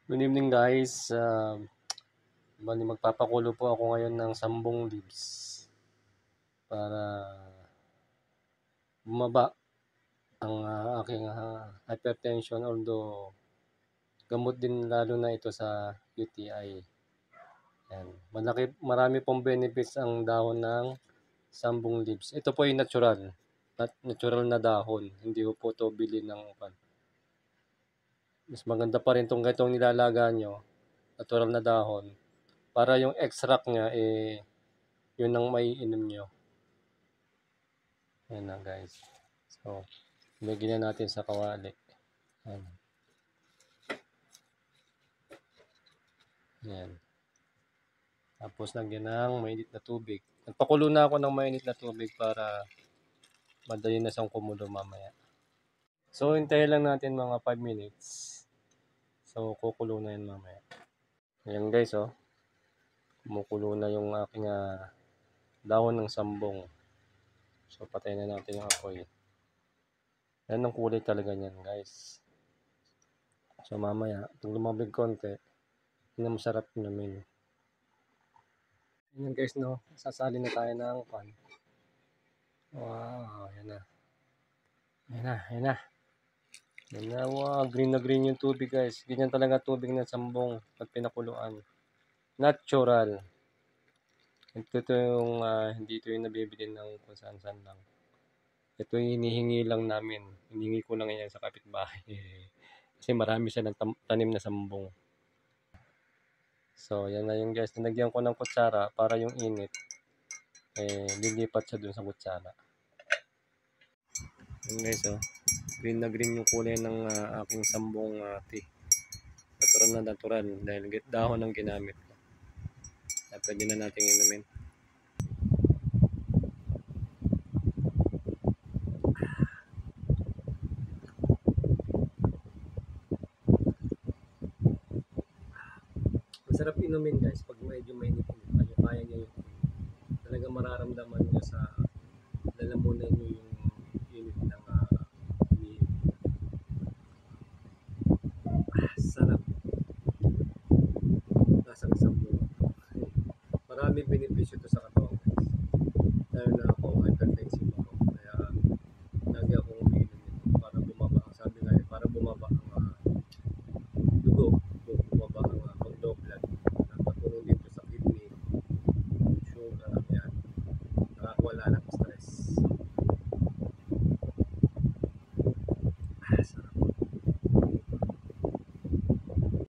Good evening guys. Bali magpapakulo po ako ngayon ng sambong leaves para bumaba ang aking hypertension, although gamot din lalo na ito sa UTI. Yan. Marami pong benefits ang dahon ng sambong leaves. Ito po ay natural. Natural na dahon. Hindi ko po ito bili ng mas maganda pa rin itong ganitong nilalaga nyo. Natural na dahon. Para yung extract niya yun ang maiinom nyo. Yan na guys. So, lagyan na natin sa kawali. Yan. Yan. Tapos lagyan ng mainit na tubig. Nagpakulo na ako ng mainit na tubig para madali na siyang kumulo mamaya. So, hintayin lang natin mga 5 minutes. So, kukulo na yan mamaya. Ayan guys, oh. Kumukulo na yung aking dahon ng sambong. So, patayin na natin yung apoy. Yan ang kulay talaga niyan guys. So, mamaya, pag lumabig konti, yun ang masarap namin. Ayan guys, no. Sasali na tayo ng pan. Wow, ayan na. Ayan na, ayan na. Ayan na, wow, green na green yung tubig guys. Ganyan talaga tubig ng sambong pag pinakuluan. Natural. Ito yung, hindi ito yung nabibili ng kung saan-saan lang. Ito yung hinihingi lang namin. Hinihingi ko lang yan sa kapitbahay. Kasi marami siya ng tanim na sambong. So, yan na yung guys. Nilagyan ko ng kutsara para yung init lilipat siya dun sa kutsara. Yan guys, oh. Green na green yung kulay ng aking sambong tea. Natural na natural dahil dahon ang ginamit ko. Pwede na natin inumin. Masarap inumin guys pag medyo mainit. Kaya nyo yung talagang mararamdaman nyo sa lalamunan nyo yung